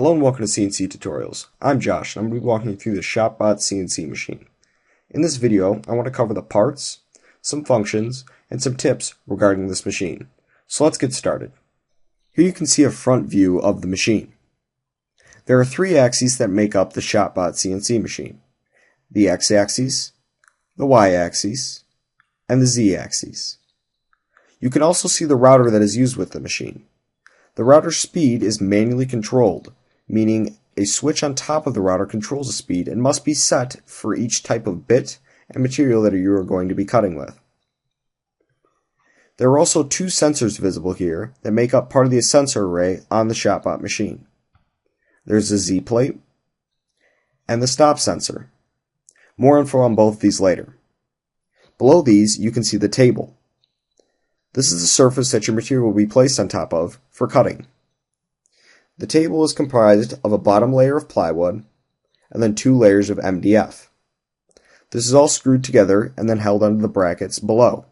Hello and welcome to CNC Tutorials. I'm Josh and I'm going to be walking you through the Shopbot CNC machine. In this video, I want to cover the parts, some functions, and some tips regarding this machine. So let's get started. Here you can see a front view of the machine. There are three axes that make up the Shopbot CNC machine: the X-axis, the Y-axis, and the Z-axis. You can also see the router that is used with the machine. The router speed is manually controlled, meaning a switch on top of the router controls the speed and must be set for each type of bit and material that you are going to be cutting with. There are also two sensors visible here that make up part of the sensor array on the Shopbot machine. There's the Z plate and the stop sensor. More info on both of these later. Below these, you can see the table. This is the surface that your material will be placed on top of for cutting. The table is comprised of a bottom layer of plywood and then two layers of MDF. This is all screwed together and then held under the brackets below.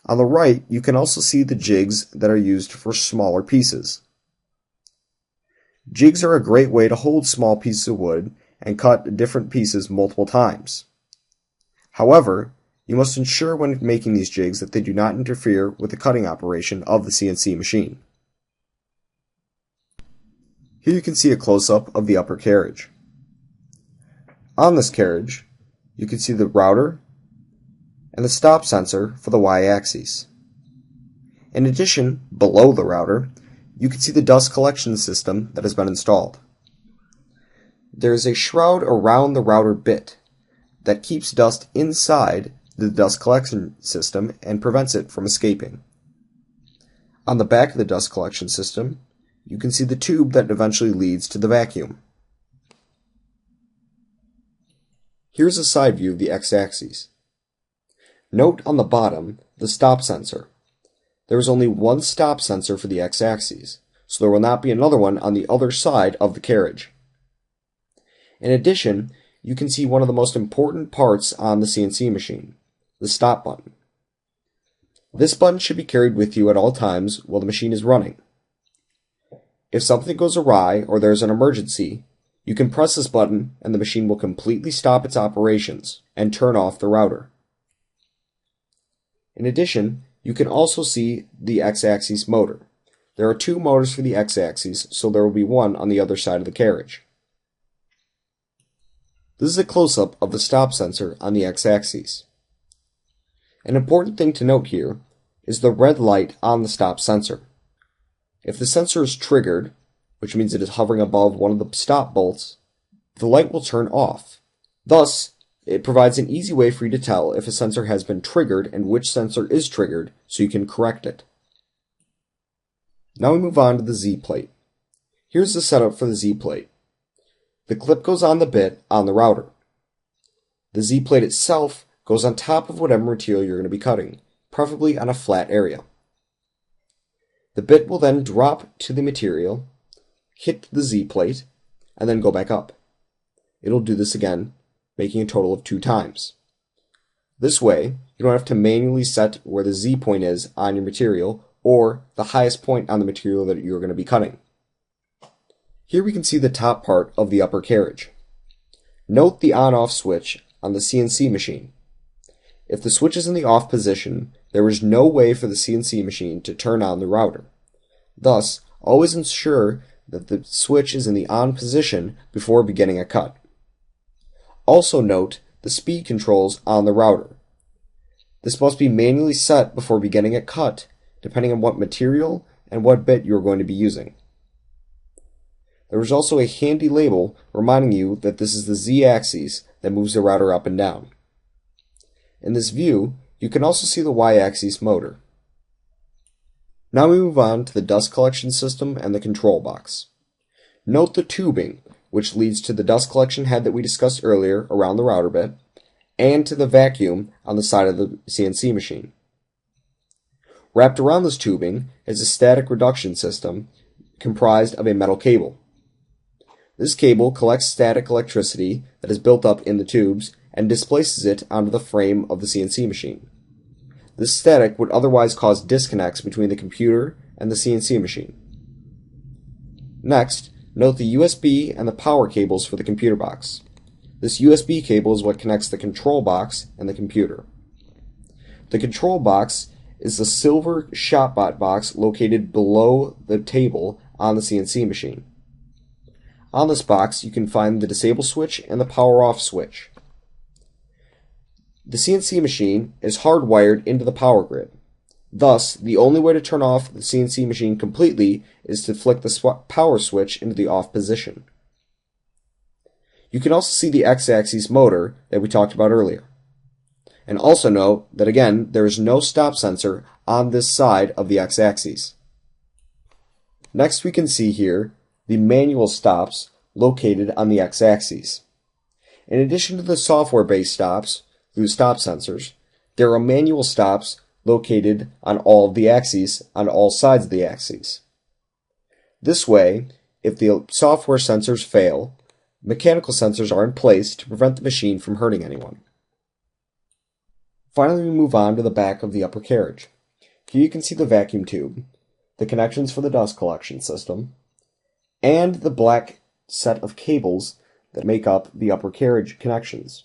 On the right, you can also see the jigs that are used for smaller pieces. Jigs are a great way to hold small pieces of wood and cut different pieces multiple times. However, you must ensure when making these jigs that they do not interfere with the cutting operation of the CNC machine. Here you can see a close-up of the upper carriage. On this carriage, you can see the router and the stop sensor for the Y-axis. In addition, below the router, you can see the dust collection system that has been installed. There is a shroud around the router bit that keeps dust inside the dust collection system and prevents it from escaping. On the back of the dust collection system, you can see the tube that eventually leads to the vacuum. Here's a side view of the X-axis. Note on the bottom the stop sensor. There is only one stop sensor for the X-axis, so there will not be another one on the other side of the carriage. In addition, you can see one of the most important parts on the CNC machine: the stop button. This button should be carried with you at all times while the machine is running. If something goes awry or there is an emergency, you can press this button and the machine will completely stop its operations and turn off the router. In addition, you can also see the X-axis motor. There are two motors for the X-axis, so there will be one on the other side of the carriage. This is a close-up of the stop sensor on the X-axis. An important thing to note here is the red light on the stop sensor. If the sensor is triggered, which means it is hovering above one of the stop bolts, the light will turn off. Thus, it provides an easy way for you to tell if a sensor has been triggered and which sensor is triggered so you can correct it. Now we move on to the Z plate. Here's the setup for the Z plate. The clip goes on the bit on the router. The Z plate itself goes on top of whatever material you're going to be cutting, preferably on a flat area. The bit will then drop to the material, hit the Z plate, and then go back up. It'll do this again, making a total of 2 times. This way, you don't have to manually set where the Z point is on your material or the highest point on the material that you're going to be cutting. Here we can see the top part of the upper carriage. Note the on-off switch on the CNC machine. If the switch is in the off position, there is no way for the CNC machine to turn on the router. Thus, always ensure that the switch is in the on position before beginning a cut. Also note the speed controls on the router. This must be manually set before beginning a cut, depending on what material and what bit you are going to be using. There is also a handy label reminding you that this is the Z-axis that moves the router up and down. In this view, you can also see the Y-axis motor. Now we move on to the dust collection system and the control box. Note the tubing, which leads to the dust collection head that we discussed earlier around the router bit, and to the vacuum on the side of the CNC machine. Wrapped around this tubing is a static reduction system comprised of a metal cable. This cable collects static electricity that is built up in the tubes and displaces it onto the frame of the CNC machine. This static would otherwise cause disconnects between the computer and the CNC machine. Next, note the USB and the power cables for the computer box. This USB cable is what connects the control box and the computer. The control box is the silver Shopbot box located below the table on the CNC machine. On this box, you can find the disable switch and the power off switch. The CNC machine is hardwired into the power grid. Thus, the only way to turn off the CNC machine completely is to flick the power switch into the off position. You can also see the X-axis motor that we talked about earlier. And also note that again, there is no stop sensor on this side of the X-axis. Next we can see here the manual stops located on the X-axis. In addition to the software-based stops through stop sensors, there are manual stops located on all of the axes on all sides of the axes. This way, if the software sensors fail, mechanical sensors are in place to prevent the machine from hurting anyone. Finally, we move on to the back of the upper carriage. Here you can see the vacuum tube, the connections for the dust collection system, and the black set of cables that make up the upper carriage connections.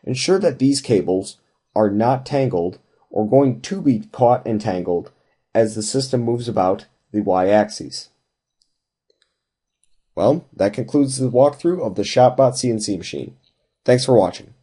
Ensure that these cables are not tangled or going to be caught and tangled as the system moves about the Y-axis. Well, that concludes the walkthrough of the Shopbot CNC machine. Thanks for watching.